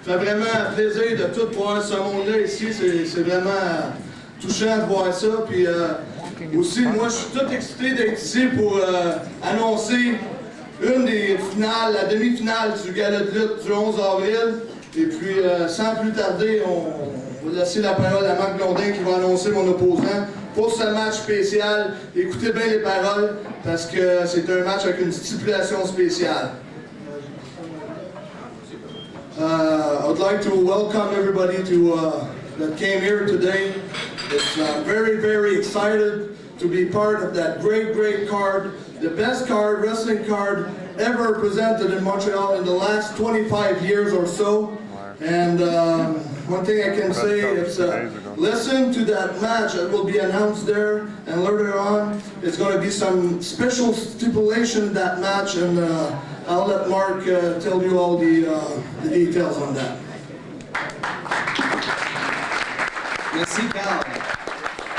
Ça fait vraiment plaisir de tout voir ce monde-là ici. C'est vraiment touchant de voir ça. Puis aussi, moi, je suis tout excité d'être ici pour annoncer une des finales, la demi-finale du gala de lutte du 11 avril. Et puis, sans plus tarder, on va laisser la parole à Marc Blondin qui va annoncer mon opposant pour ce match spécial. Écoutez bien les paroles parce que c'est un match avec une stipulation spéciale. I would like to welcome everybody that came here today. It's very, very excited to be part of that great card, the best card, wrestling card ever presented in Montreal in the last 25 years or so. And one thing I can say is listen to that match that will be announced there, and later on it's going to be some special stipulation in that match, and I'll let Mark tell you all the details on that. Merci, Carl.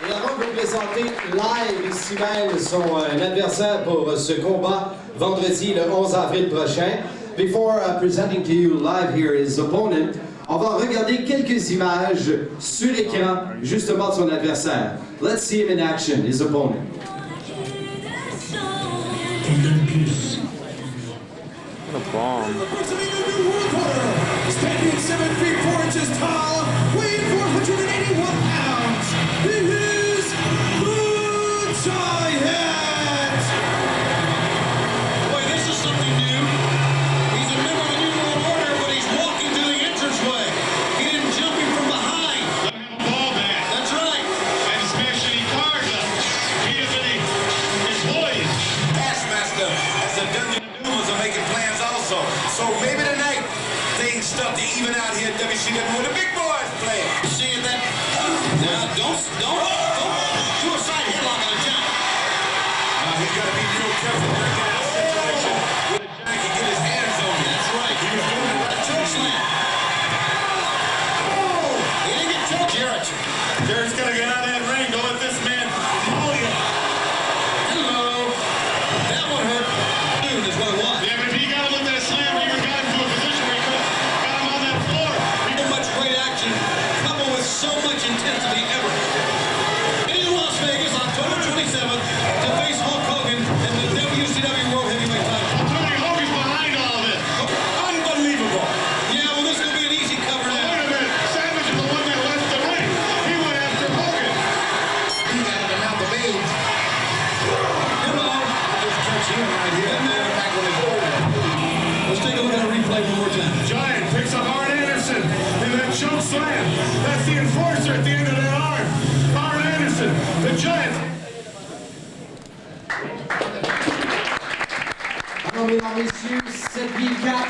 Et avant de vous présenter live ici même son adversaire pour ce combat vendredi le 11 avril prochain, before presenting to you live here his opponent, on va regarder quelques images sur l'écran justement de son adversaire. Let's see him in action, his opponent. What a bomb. Standing 7 feet 4 inches tall, weighing 481 pounds. It is the Giant. Boy, this is something new. He's a member of the New World Order, but he's walking to the entranceway. He didn't jump him from behind. Let him have a ball back. That's right. And smash any cards up. He is any employees. Taskmaster has a done maneuvers of making plans also. So maybe tonight things start to even out here at WCW where the big boys play. See that? Now, don't do a side headlock on a Giant. He's got to be real careful during that situation where the Giant can get his hands on him. That's right. He was doing it right Choke slam. Oh! He didn't get choked. Jarrett. Jarrett's got to get out of that ring. Don't let this man maul you. Hello. That one hurt. Dude is what it was. Yeah, but if he got him with that slam, he got him to a position where he could have got him on that floor. So much great action, coupled with so much intensity ever. In Las Vegas, October 27th, to face Hulk Hogan and the WCW World Heavyweight title. Tony Hogan's behind all of this. Unbelievable. Yeah, well, this is going to be an easy cover Wait now. a minute. Savage is the one that left the ring. He went after Hogan. He got him around the veins. Hello. Just catch him right here. Back with his hold. Let's take a look at a replay one more time. Giant picks up Arn Anderson in that choke slam. That's the enforcer at the end of that arm. Arn Anderson, the Giant. Alors, mesdames, messieurs, 7 pieds 4,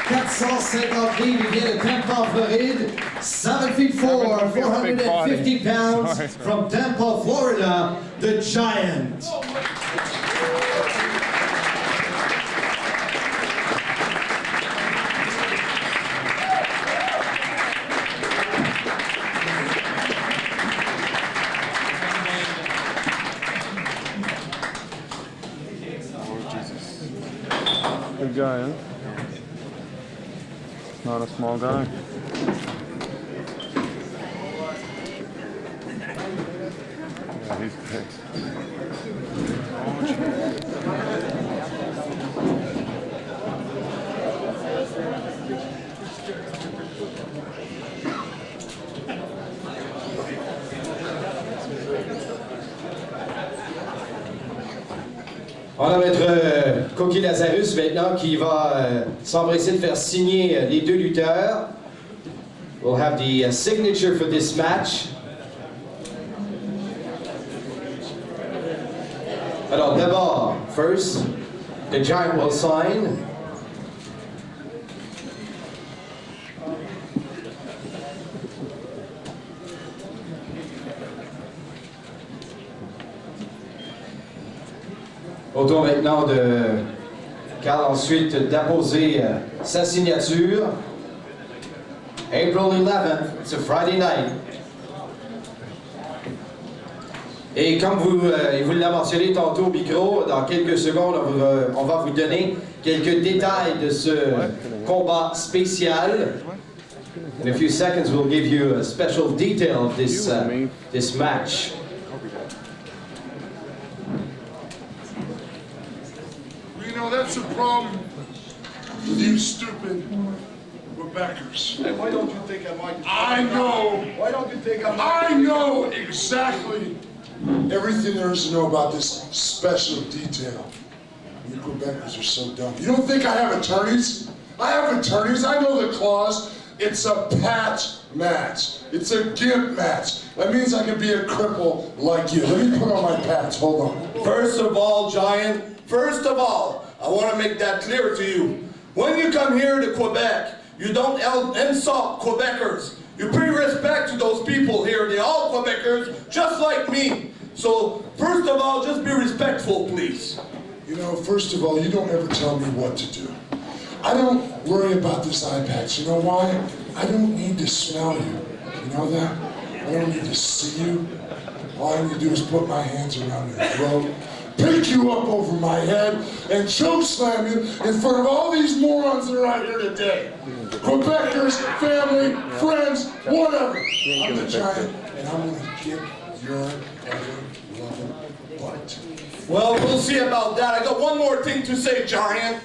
450 livres, il vient de Tampa, Floride. 7 feet 4, 450 pounds from Tampa, Florida, the Giant. Big guy, huh? Not a small guy. Yeah, he's big. On a notre Coquille Lazarus maintenant qui va s'empresser de faire signer les deux lutteurs. We'll have the signature for this match. Alors d'abord, first, the Giant will sign. Au tour maintenant de Carl ensuite d'apposer sa signature. April 11th, it's a Friday night. Et comme vous l'avez mentionné tantôt au micro, dans quelques secondes, on va vous donner quelques détails de ce combat spécial. In a few seconds, we'll give you a special detail of this this match. You know, that's the problem with you stupid Quebecers. Hey, why don't you think I might? I know. Why don't you think I might? I know exactly everything there is to know about this special detail. You Quebecers are so dumb. You don't think I have attorneys? I have attorneys. I know the clause. It's a patch match. It's a gimp match. That means I can be a cripple like you. Let me put on my patch. Hold on. First of all, Giant, first of all, I want to make that clear to you. When you come here to Quebec, you don't insult Quebecers. You pay respect to those people here. They're all Quebecers, just like me. So, first of all, just be respectful, please. You know, first of all, you don't ever tell me what to do. I don't worry about this eye patch. You know why? I don't need to smell you. You know that? I don't need to see you. All I need to do is put my hands around your throat, pick you up over my head, and choke slam you in front of all these morons that are out here today. Quebecers, family, friends, whatever. I'm the Giant, and I'm going to kick your ever-loving butt. Well, we'll see about that. I got one more thing to say, Giant.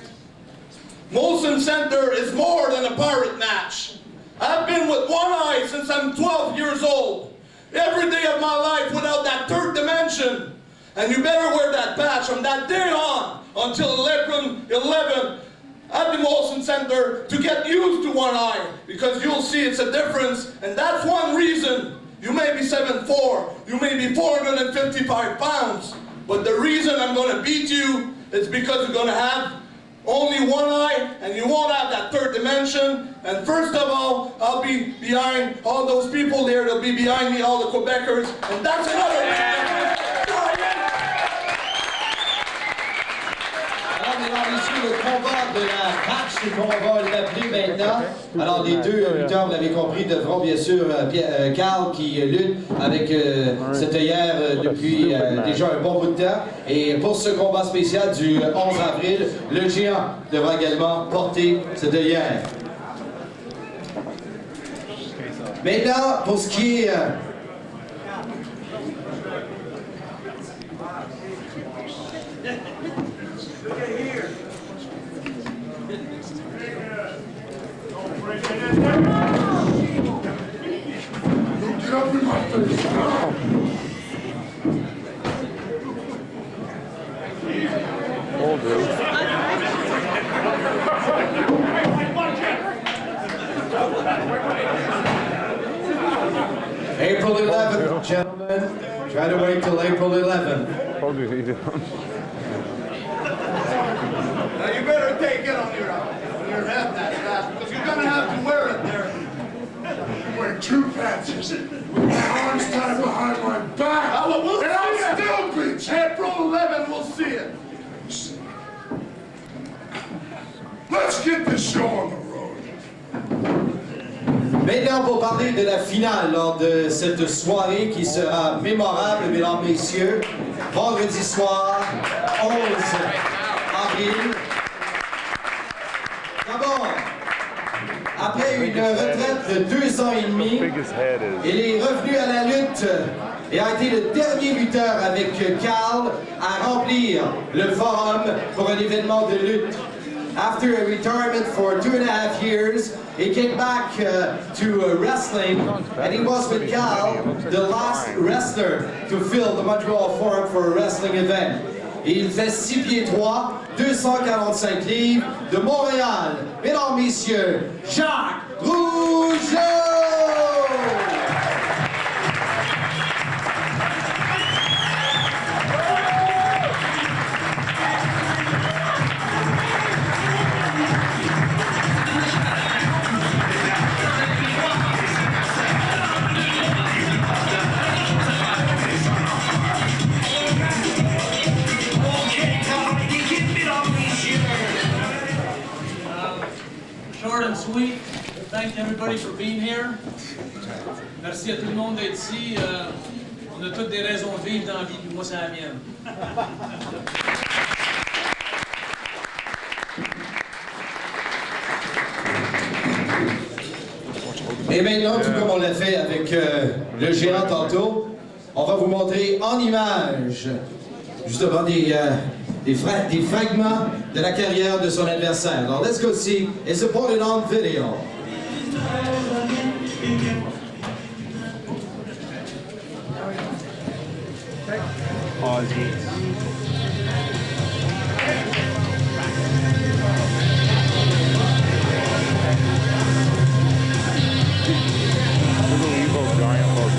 Molson Center is more than a pirate match. I've been with one eye since I'm 12 years old. Every day of my life without that third dimension. And you better wear that patch from that day on until April 11 at the Molson Center to get used to one eye, because you'll see it's a difference, and that's one reason. You may be 7'4", you may be 455 pounds, but the reason I'm going to beat you is because you're going to have only one eye, and you won't have that third dimension. And first of all, I'll be behind all those people there. They'll be behind me, all the Quebecers, and that's another reason. Alors, mesdames et messieurs, le combat de la match qu'on va l'appeler maintenant. Alors, les deux lutteurs, vous l'avez compris, devront bien sûr, Carl qui lutte avec cette œillère depuis déjà un bon bout de temps. Et pour ce combat spécial du 11 avril, le géant devra également porter cette œillère. Maintenant, pour ce qui est... Get up in my face. Hold it. April 11th, gentlemen. Try to wait till April 11th. Hold your head down. Now you better take it on your head that fast, because you're going to have to wear it there. I'm wearing two patches with my arms tied behind my back. Well, we'll and I'll still beat you. April 11, we'll see it. Let's get this show on the road. Maintenant, pour parler de la finale lors de cette soirée qui sera mémorable, mesdames, messieurs, vendredi soir, 11 avril. D'abord, après une retraite de 2 ans et demi, Big his head is. il est revenu à la lutte et a été le dernier lutteur avec Carl à remplir le forum pour un événement de lutte. After a retirement for 2.5 years, he came back to wrestling, and he was with Carl, the last wrestler to fill the Montreal Forum for a wrestling event. Il fait 6 pieds 3, 245 livres, de Montréal, mesdames, messieurs, Jacques Rougeau! Short and sweet. Thank everybody for being here. Merci à tout le monde d'être ici. On a toutes des raisons de vivre dans la vie, puis moi c'est la mienne. Et maintenant, tout comme on l'a fait avec le géant tantôt, on va vous montrer en images justement des fragments de la carrière de son adversaire. Alors, let's go see. It's put on video. Little evil giant look.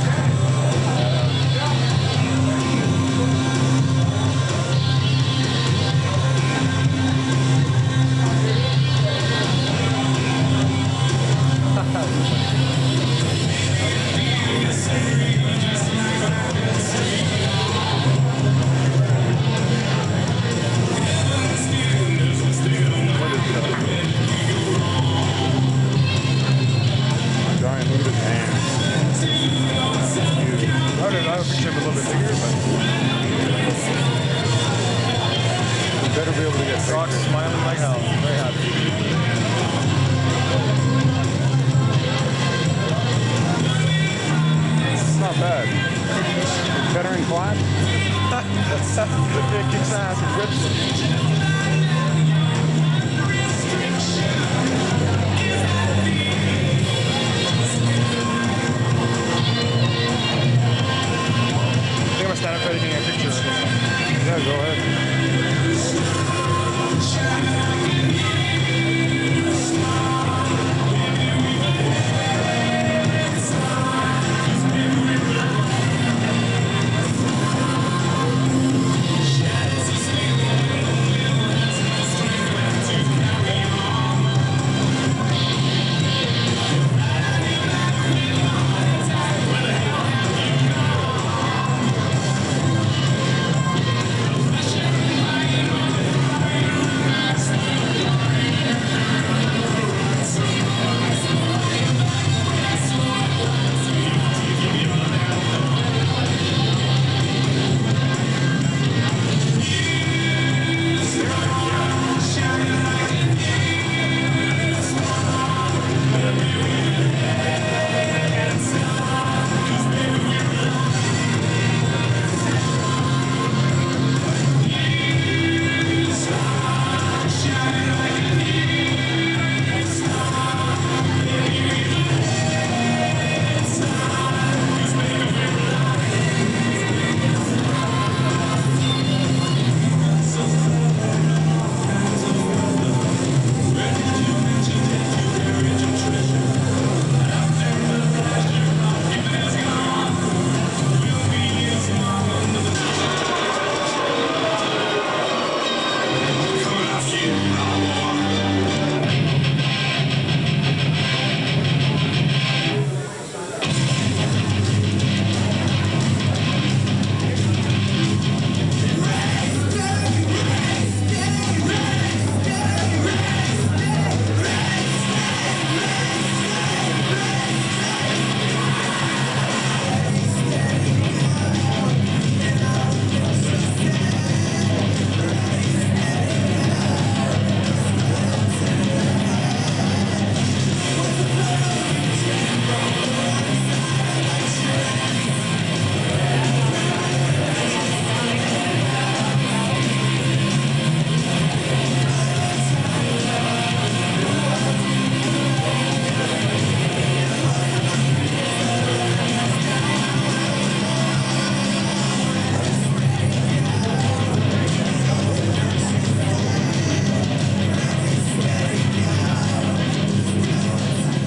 Giant, look at his hands. Huge. I picture him a little bit bigger, but we better be able to get Rock smiling like hell. Very happy. It's not bad. Veteran class. It kicks ass and rips it. I think I'm gonna stand up ready to get a picture. Yeah, go ahead.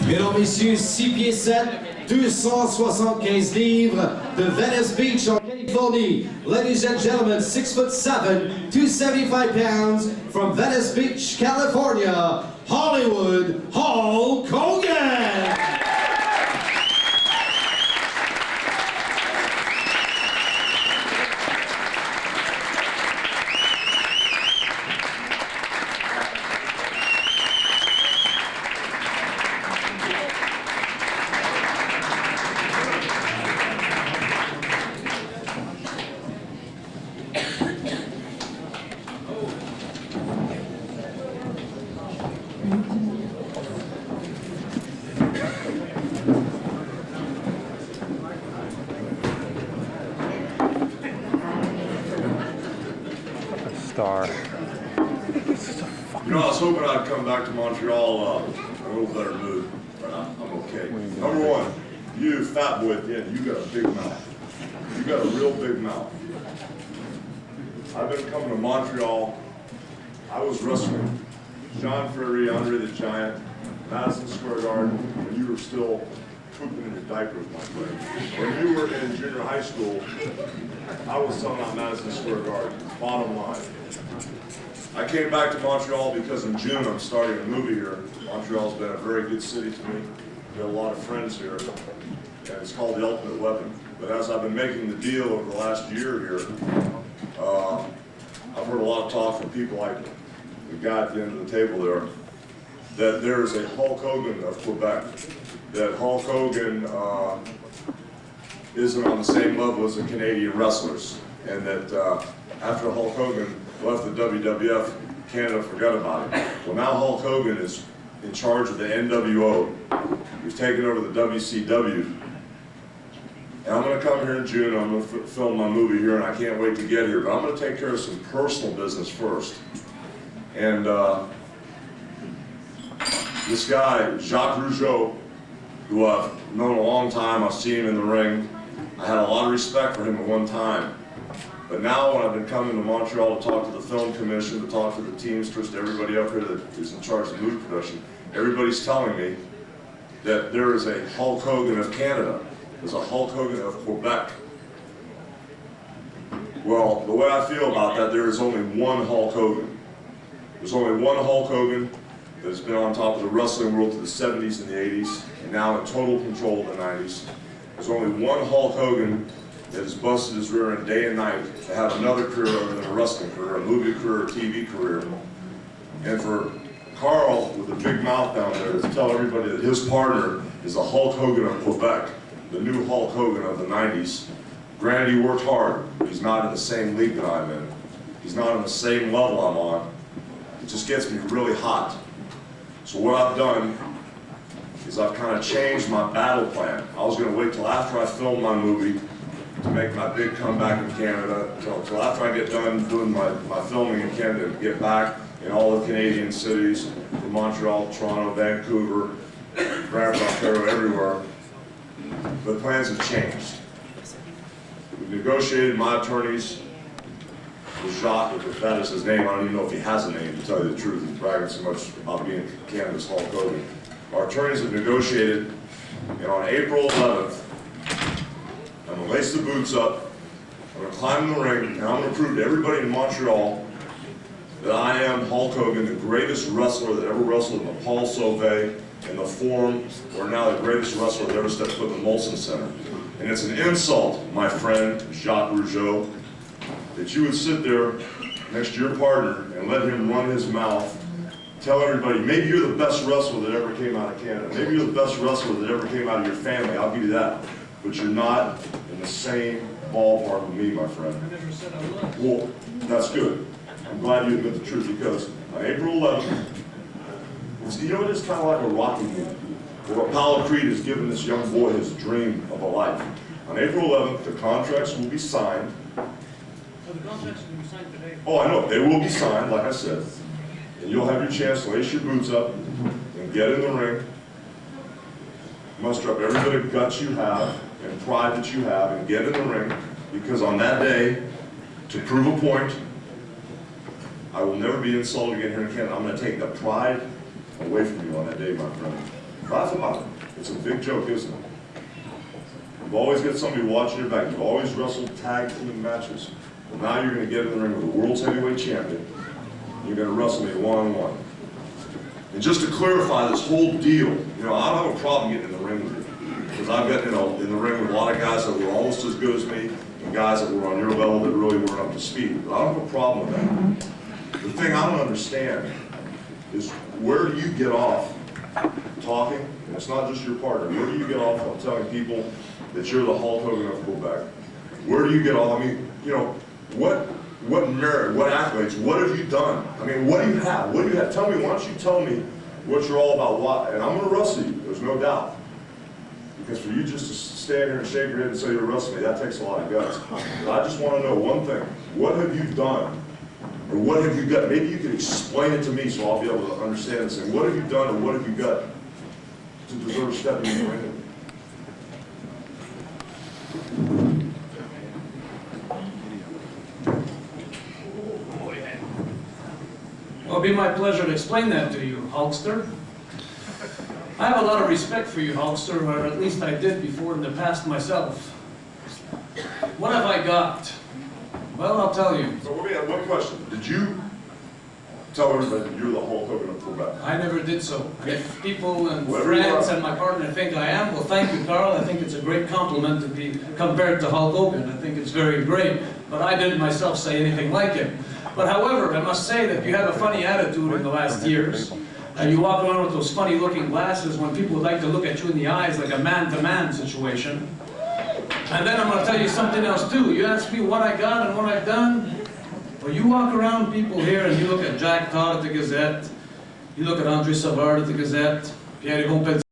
Mesdames, Messieurs, 6 pieds 7, 275 livres de Venice Beach en Californie. Ladies and gentlemen, 6'7", 275 pounds from Venice Beach, California, Hollywood, Hulk Hogan! star. You know, I was hoping I'd come back to Montreal in a little better mood, but I'm okay. Number one, you fat boy at the end, you got a big mouth. You got a real big mouth. I've been coming to Montreal. I was wrestling John Ferry, Andre the Giant, Madison Square Garden, when you were still pooping in your diapers, my friend. When you were in junior high school, I was selling out Madison Square Garden, bottom line. I came back to Montreal because in June I'm starting a movie here. Montreal's been a very good city to me. I've got a lot of friends here, and it's called The Ultimate Weapon. But as I've been making the deal over the last year here, I've heard a lot of talk from people like the guy at the end of the table there, that there is a Hulk Hogan of Quebec, that Hulk Hogan isn't on the same level as the Canadian wrestlers, and that after Hulk Hogan left the WWF, Canada forgot about him. Well, now Hulk Hogan is in charge of the NWO. He's taken over the WCW. And I'm going to come here in June, I'm going to film my movie here, and I can't wait to get here. But I'm going to take care of some personal business first. And this guy, Jacques Rougeau, who I've known a long time, I've seen him in the ring. I had a lot of respect for him at one time. But now when I've been coming to Montreal to talk to the film commission, to talk to the Teamsters, to everybody up here that is in charge of the movie production, everybody's telling me that there is a Hulk Hogan of Canada. There's a Hulk Hogan of Quebec. Well, the way I feel about that, there is only one Hulk Hogan. There's only one Hulk Hogan that has been on top of the wrestling world to the 70s and the 80s, and now in total control of the 90s. There's only one Hulk Hogan that has busted his rear end day and night to have another career other than a wrestling career, a movie career, a TV career. And for Carl, with a big mouth down there, to tell everybody that his partner is the Hulk Hogan of Quebec, the new Hulk Hogan of the 90s. Granted, he worked hard. He's not in the same league that I'm in. He's not on the same level I'm on. It just gets me really hot. So what I've done is I've kind of changed my battle plan. I was going to wait till after I filmed my movie to make my big comeback in Canada, till after I get done doing my filming in Canada, to get back in all the Canadian cities, from Montreal, Toronto, Vancouver, Brampton, Ontario, everywhere. But plans have changed. We've negotiated, my attorneys, with Jacques, if that is his name, I don't even know if he has a name, to tell you the truth. He's bragging so much about being Canada's Hulk Hogan. Our attorneys have negotiated, and on April 11th, I'm going to lace the boots up, I'm going to climb in the ring, and I'm going to prove to everybody in Montreal that I am Hulk Hogan, the greatest wrestler that ever wrestled in the Paul Sauvé, in the Forum, or now the greatest wrestler that ever stepped foot in the Molson Center. And it's an insult, my friend, Jacques Rougeau, that you would sit there next to your partner and let him run his mouth, tell everybody, maybe you're the best wrestler that ever came out of Canada, maybe you're the best wrestler that ever came out of your family, I'll give you that. But you're not in the same ballpark with me, my friend. I never said I was. Well, that's good. I'm glad you admit the truth, because on April 11th, you know, it is kind of like a Rocky movie, where Apollo Creed has given this young boy his dream of a life. On April 11th, the contracts will be signed. Oh, the contracts will be signed today. Oh, I know, they will be signed, like I said. And you'll have your chance to lace your boots up and get in the ring, muster up every bit of guts you have and pride that you have, and get in the ring, because on that day, to prove a point, I will never be insulted again here in Canada. I'm going to take the pride away from you on that day, my friend. Laugh about it. It's a big joke, isn't it? You've always got somebody watching your back. You've always wrestled tag team matches. Well, now you're going to get in the ring with the world's heavyweight champion. You're going to wrestle me one-on-one. And just to clarify this whole deal, you know, I don't have a problem getting in the ring with you, because I've got, you know, in the ring with a lot of guys that were almost as good as me, and guys that were on your level that really weren't up to speed. But I don't have a problem with that. The thing I don't understand is, where do you get off talking, and it's not just your partner, where do you get off on telling people that you're the Hulk Hogan of Quebec? Where do you get off? I mean, you know, what merit, what accolades, what have you done? I mean, what do you have? What do you have? Tell me, why don't you tell me what you're all about? Why? And I'm going to wrestle you, there's no doubt. Because for you just to stand here and shake your head and say you're wrestling me, that takes a lot of guts. But I just want to know one thing. What have you done Or what have you got? Maybe you can explain it to me so I'll be able to understand and say, what have you done or what have you got to deserve stepping in the ring? Well, it'll be my pleasure to explain that to you, Hulkster. I have a lot of respect for you, Hulkster, or at least I did before in the past myself. What have I got? Well, I'll tell you. So let me ask one question. Did you tell everybody that you're the Hulk Hogan of Quebec? I never did so. And if people and Whatever you friends are. and my partner think I am, well, thank you, Carl. I think it's a great compliment to be compared to Hulk Hogan. I think it's very great. But I didn't myself say anything like it. But however, I must say that you have a funny attitude in the last years. You walk around with those funny looking glasses when people would like to look at you in the eyes like a man-to-man situation. And then I'm going to tell you something else too. You ask me what I got and what I've done. Well, you walk around people here and you look at Jack Todd at the Gazette. You look at Andre Savard at the Gazette. Pierre-Yvon